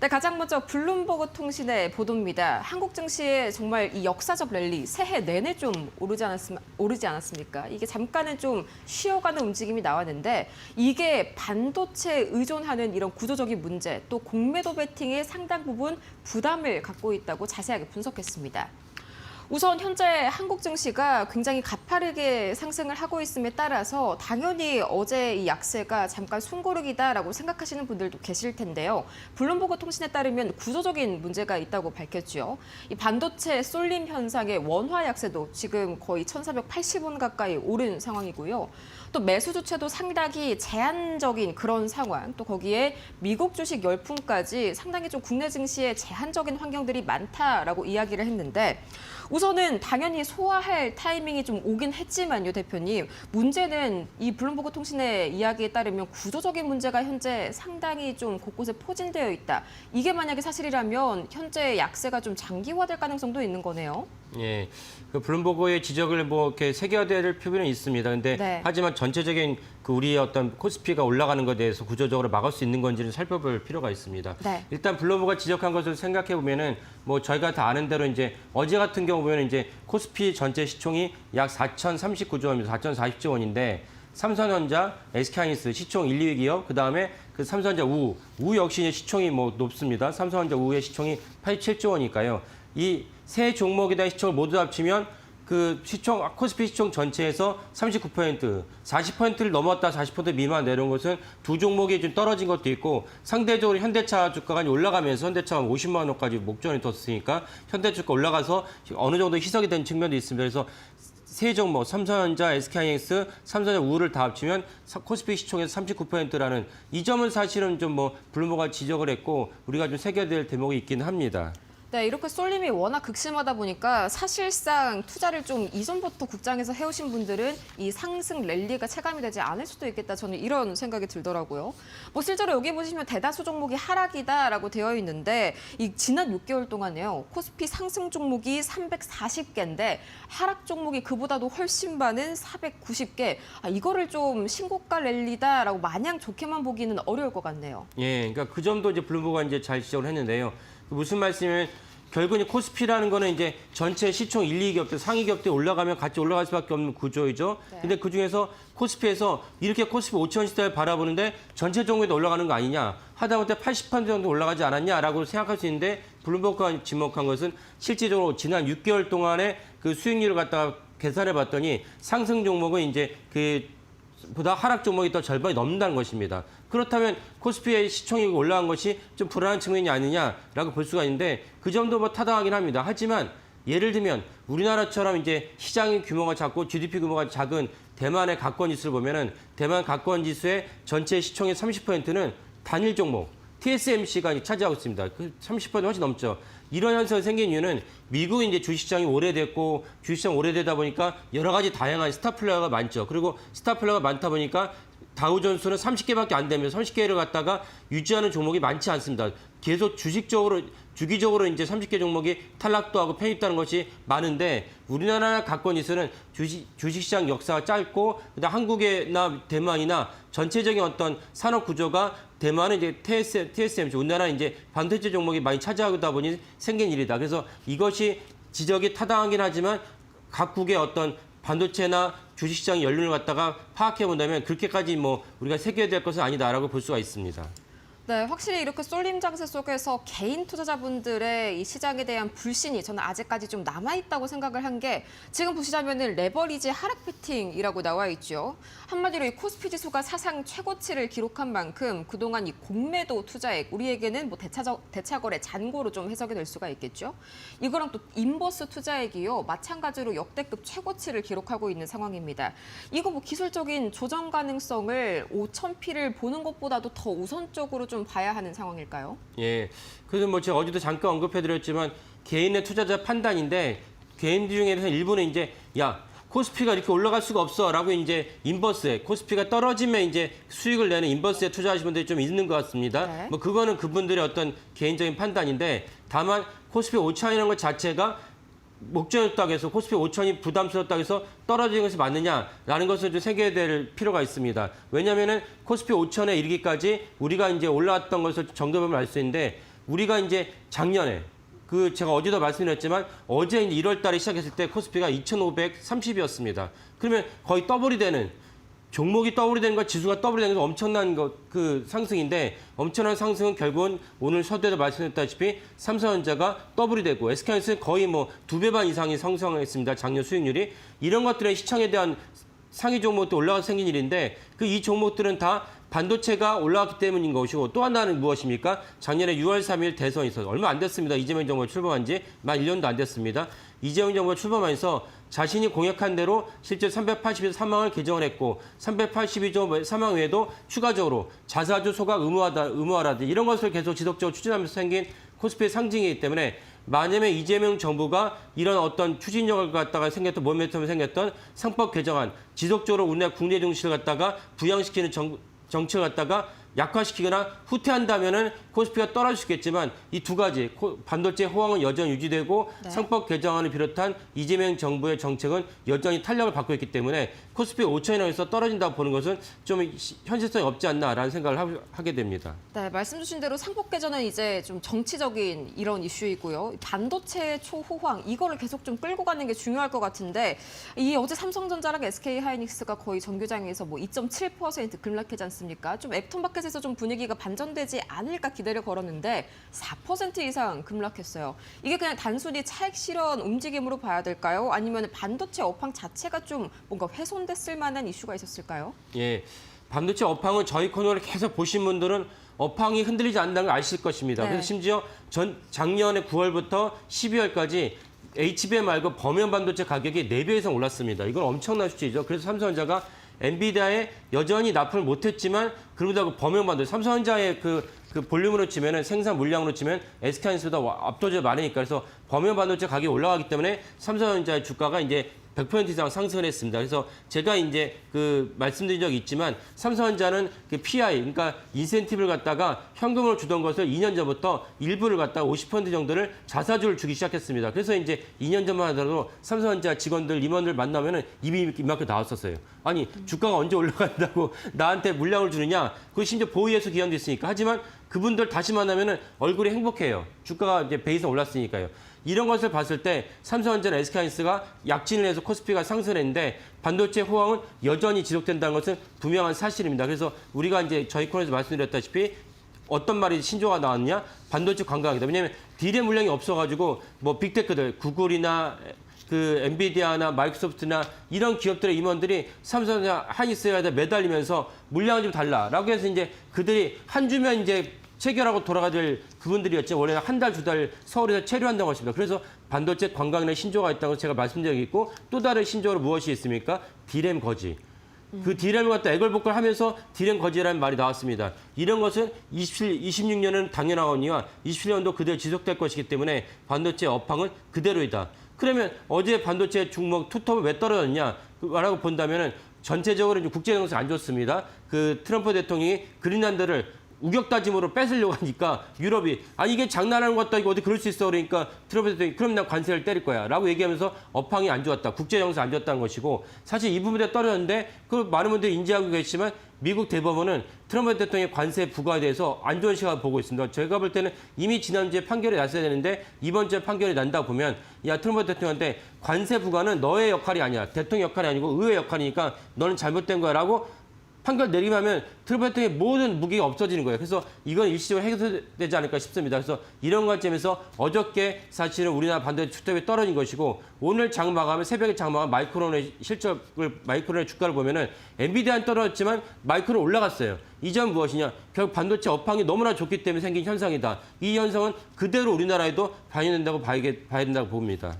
네, 가장 먼저 블룸버그 통신의 보도입니다. 한국 증시에 정말 이 역사적 랠리 새해 내내 좀 오르지 않았습니까? 이게 잠깐은 좀 쉬어가는 움직임이 나왔는데 이게 반도체에 의존하는 이런 구조적인 문제 또 공매도 베팅의 상당 부분 부담을 갖고 있다고 자세하게 분석했습니다. 우선 현재 한국 증시가 굉장히 가파르게 상승을 하고 있음에 따라서 당연히 어제 이 약세가 잠깐 숨고르기다라고 생각하시는 분들도 계실 텐데요. 블룸버그 통신에 따르면 구조적인 문제가 있다고 밝혔죠. 이 반도체 쏠림 현상의 원화 약세도 지금 거의 1,480원 가까이 오른 상황이고요. 또 매수 주체도 상당히 제한적인 그런 상황, 또 거기에 미국 주식 열풍까지 상당히 좀 국내 증시에 제한적인 환경들이 많다라고 이야기를 했는데 우선은 당연히 소화할 타이밍이 좀 오긴 했지만요, 대표님. 문제는 이 블룸버그 통신의 이야기에 따르면 구조적인 문제가 현재 상당히 좀 곳곳에 포진되어 있다. 이게 만약에 사실이라면 현재 약세가 좀 장기화될 가능성도 있는 거네요. 예, 그 블룸버그의 지적을 뭐 이렇게 새겨야 필요는 있습니다. 근데 네. 하지만 전체적인 그 우리의 어떤 코스피가 올라가는 것에 대해서 구조적으로 막을 수 있는 건지를 살펴볼 필요가 있습니다. 네. 일단 블룸버그가 지적한 것을 생각해 보면은 뭐 저희가 다 아는 대로 이제 어제 같은 경우 보면 이제 코스피 전체 시총이 약 4,039조 원입니다. 4,040조 원인데 삼성전자, SK하이닉스 시총 1, 2위 기업, 그다음에 그 삼성전자 우 역시 시총이 뭐 높습니다. 삼성전자 우의 시총이 87조 원이니까요. 이 세 종목에 대한 시총을 모두 합치면 그 시총 코스피 시총 전체에서 39%, 40%를 넘었다 40% 미만 내려온 것은 두 종목이 좀 떨어진 것도 있고 상대적으로 현대차 주가가 올라가면서 현대차가 50만 원까지 목전에 뒀으니까 현대주가 올라가서 어느 정도 희석이 된 측면도 있습니다. 그래서 세 종목 삼성전자, SK하이닉스, 삼성전자 우를 다 합치면 코스피 시총에서 39%라는 이 점은 사실은 좀 뭐 블룸버그가 지적을 했고 우리가 좀 새겨야 될 대목이 있긴 합니다. 네, 이렇게 쏠림이 워낙 극심하다 보니까 사실상 투자를 좀 이전부터 국장에서 해오신 분들은 이 상승 랠리가 체감이 되지 않을 수도 있겠다. 저는 이런 생각이 들더라고요. 뭐 실제로 여기 보시면 대다수 종목이 하락이다라고 되어 있는데 이 지난 6개월 동안에요. 코스피 상승 종목이 340개인데 하락 종목이 그보다도 훨씬 많은 490개. 이거를 좀 신고가 랠리다라고 마냥 좋게만 보기는 어려울 것 같네요. 예, 그러니까 그 점도 이제 블룸버그가 이제 잘 지적을 했는데요. 무슨 말씀이면 결국은 코스피라는 거는 이제 전체 시총 1, 2 기업들, 상위 기업들이 올라가면 같이 올라갈 수밖에 없는 구조이죠. 네. 근데 그 중에서 코스피에서 이렇게 코스피 5천 시대를 바라보는데 전체 종목에도 올라가는 거 아니냐. 하다못해 80% 정도 올라가지 않았냐라고 생각할 수 있는데 블룸버그가 지목한 것은 실질적으로 지난 6개월 동안의 그 수익률을 갖다가 계산해 봤더니 상승 종목은 이제 보다 하락 종목이 더 절반이 넘는다는 것입니다. 그렇다면 코스피의 시총이 올라간 것이 좀 불안한 측면이 아니냐라고 볼 수가 있는데 그 점도 뭐 타당하긴 합니다. 하지만 예를 들면 우리나라처럼 이제 시장의 규모가 작고 GDP 규모가 작은 대만의 가권 지수를 보면은 대만 가권 지수의 전체 시총의 30%는 단일 종목 TSMC가 차지하고 있습니다. 그 30% 훨씬 넘죠. 이런 현상이 생긴 이유는 미국이 이제 주식시장이 오래됐고 주식시장 오래되다 보니까 여러 가지 다양한 스타 플레이어가 많죠. 그리고 스타 플레이어가 많다 보니까 다우존스는 30개밖에 안 되면 30개를 갖다가 유지하는 종목이 많지 않습니다. 계속 주기적으로 이제 30개 종목이 탈락도 하고 편입되는 것이 많은데 우리나라 가권 지수는 주식시장 역사가 짧고 그다음 한국이나 대만이나 전체적인 어떤 산업 구조가 대만은 이제 TSMC, 우리나라는 이제 반도체 종목이 많이 차지하다 보니 생긴 일이다. 그래서 이것이 지적이 타당하긴 하지만 각국의 어떤 반도체나 주식시장 연륜을 갖다가 파악해 본다면 그렇게까지 뭐 우리가 새겨야 될 것은 아니다라고 볼 수가 있습니다. 네, 확실히 이렇게 쏠림 장세 속에서 개인 투자자분들의 이 시장에 대한 불신이 저는 아직까지 좀 남아있다고 생각을 한 게 지금 보시자면은 레버리지 하락 베팅이라고 나와 있죠. 한마디로 이 코스피 지수가 사상 최고치를 기록한 만큼 그동안 이 공매도 투자액, 우리에게는 뭐 대차거래 잔고로 좀 해석이 될 수가 있겠죠. 이거랑 또 인버스 투자액이요. 마찬가지로 역대급 최고치를 기록하고 있는 상황입니다. 이거 뭐 기술적인 조정 가능성을 5,000P를 보는 것보다도 더 우선적으로 좀 봐야 하는 상황일까요? 예. 그래서 뭐 제가 어제도 잠깐 언급해드렸지만 개인의 투자자 판단인데 개인들 중에서 일부는 이제 코스피가 이렇게 올라갈 수가 없어라고 이제 인버스에 코스피가 떨어지면 이제 수익을 내는 인버스에 투자하시는 분들이 좀 있는 것 같습니다. 네. 뭐 그거는 그분들의 어떤 개인적인 판단인데 다만 코스피 5천이라는 것 자체가 목전이었다고 해서 코스피 5천이 부담스럽다고 해서 떨어지는 것이 맞느냐라는 것을 좀 새겨야 될 필요가 있습니다. 왜냐하면은 코스피 5천에 이르기까지 우리가 이제 올라왔던 것을 정도보면 알 수 있는데 우리가 이제 작년에 제가 어제도 말씀드렸지만 어제 이제 1월 달에 시작했을 때 코스피가 2,530이었습니다. 그러면 거의 더블이 되는 종목이 더블이 되는 거, 지수가 더블이 되는 거 엄청난 상승인데 엄청난 상승은 결국은 오늘 서두에도 말씀드렸다시피 삼성전자가 더블이 되고 SK하이닉스는 거의 뭐 2배 반 이상이 성장했습니다. 작년 수익률이. 이런 것들의 시장에 대한 상위 종목도 올라가서 생긴 일인데 이 종목들은 다 반도체가 올라왔기 때문인 것이고 또 하나는 무엇입니까? 작년에 6월 3일 대선이 있어서 얼마 안 됐습니다. 이재명 정부가 출범한 지 만 1년도 안 됐습니다. 이재명 정부가 출범하면서 자신이 공약한 대로 실제 382조 사망을 개정을 했고 382조 사망 외에도 추가적으로 자사주 소각 의무화라든지 이런 것을 계속 지속적으로 추진하면서 생긴 코스피의 상징이기 때문에 만약에 이재명 정부가 이런 어떤 추진력을 갖다가 생겼던 모멘텀을 생겼던 상법 개정안 지속적으로 우리나라 국내 증시를 갖다가 부양시키는 정책을 갖다가 약화시키거나 후퇴한다면은 코스피가 떨어질 수 있겠지만 이 두 가지 반도체 호황은 여전히 유지되고 네. 상법 개정안을 비롯한 이재명 정부의 정책은 여전히 탄력을 받고 있기 때문에 코스피 5,000원에서 떨어진다고 보는 것은 좀 현실성이 없지 않나라는 생각을 하게 됩니다. 네, 말씀 주신 대로 상법 개정은 이제 좀 정치적인 이런 이슈이고요. 반도체 초호황 이거를 계속 좀 끌고 가는 게 중요할 것 같은데 이 어제 삼성전자랑 SK하이닉스가 거의 정규장에서 뭐 2.7% 급락하지 않습니까? 좀 앱톤마켓에서 좀 분위기가 반전되지 않을까 기대를 걸었는데 4% 이상 급락했어요. 이게 그냥 단순히 차익 실현 움직임으로 봐야 될까요? 아니면 반도체 업황 자체가 좀 뭔가 훼손됐을 만한 이슈가 있었을까요? 예, 반도체 업황은 저희 코너를 계속 보신 분들은 업황이 흔들리지 않는다는 걸 아실 것입니다. 네. 그래서 심지어 작년에 9월부터 12월까지 HBM 말고 범용 반도체 가격이 4배 이상 올랐습니다. 이건 엄청난 수치죠. 그래서 삼성전자가 엔비디아에 여전히 납품을 못했지만 그러다 범용 반도체 삼성전자의 그 볼륨으로 치면은 생산 물량으로 치면 SK하이닉스보다 압도적으로 많으니까 그래서 범용 반도체 가격이 올라가기 때문에 삼성전자의 주가가 이제 100% 이상 상승을 했습니다. 그래서 제가 이제 말씀드린 적이 있지만 삼성전자는 PI, 그러니까 인센티브를 갖다가 현금으로 주던 것을 2년 전부터 일부를 갖다가 50% 정도를 자사주를 주기 시작했습니다. 그래서 이제 2년 전만 하더라도 삼성전자 직원들, 임원들 만나면은 입이 이만큼 나왔었어요. 아니, 주가가 언제 올라간다고 나한테 물량을 주느냐? 그 심지어 보이에서 기관도 있으니까. 하지만 그분들 다시 만나면은 얼굴이 행복해요. 주가가 이제 베이스 올랐으니까요. 이런 것을 봤을 때 삼성전자나 SK하이닉스가 약진을 해서 코스피가 상승했는데 반도체 호황은 여전히 지속된다는 것은 분명한 사실입니다. 그래서 우리가 이제 저희 코너에서 말씀드렸다시피 어떤 말이 신조어가 나왔느냐? 반도체 관광이다. 왜냐하면 디램 물량이 없어가지고 뭐 빅테크들, 구글이나 엔비디아나 마이크로소프트나 이런 기업들의 임원들이 삼성전자 하이닉스에 매달리면서 물량을 좀 달라라고 해서 이제 그들이 한 주면 이제 체결하고 돌아가야 될 그분들이었죠. 원래는 한 달, 2달 서울에서 체류한다고 하십니다. 그래서 반도체 관광이나 신조어가 있다고 제가 말씀드린 적이 있고 또 다른 신조어로 무엇이 있습니까? 디램 거지. 그 디램을 갖다 애걸복걸 하면서 디램 거지라는 말이 나왔습니다. 이런 것은 26년은 당연하거니와 27년도 그대로 지속될 것이기 때문에 반도체 업황은 그대로이다. 그러면 어제 반도체 종목 투톱은 왜 떨어졌냐라고 본다면은 전체적으로 국제 정세 안 좋습니다. 트럼프 대통령이 그린란드를 우격다짐으로 뺏으려고 하니까 유럽이 이게 장난하는 것 같다 이거 어디 그럴 수 있어 그러니까 트럼프 대통령이 그럼 난 관세를 때릴 거야 라고 얘기하면서 업황이 안 좋았다. 국제 정세 안 좋았다는 것이고 사실 이 부분에 떨어졌는데 많은 분들이 인지하고 계시지만 미국 대법원은 트럼프 대통령의 관세 부과에 대해서 안 좋은 시각을 보고 있습니다. 제가 볼 때는 이미 지난주에 판결이 났어야 되는데 이번 주에 판결이 난다 보면 트럼프 대통령한테 관세 부과는 너의 역할이 아니야. 대통령 역할이 아니고 의회 역할이니까 너는 잘못된 거야 라고 판결 내리기만 하면 트럼프 대통령의 모든 무기가 없어지는 거예요. 그래서 이건 일시적으로 해결되지 않을까 싶습니다. 그래서 이런 관점에서 어저께 사실은 우리나라 반도체 투톱이 떨어진 것이고 오늘 장 마감에 새벽에 장 마감 마이크론의 마이크론의 주가를 보면은 엔비디아는 떨어졌지만 마이크론 올라갔어요. 이 점 무엇이냐? 결국 반도체 업황이 너무나 좋기 때문에 생긴 현상이다. 이 현상은 그대로 우리나라에도 반영된다고 봐야 된다고 봅니다.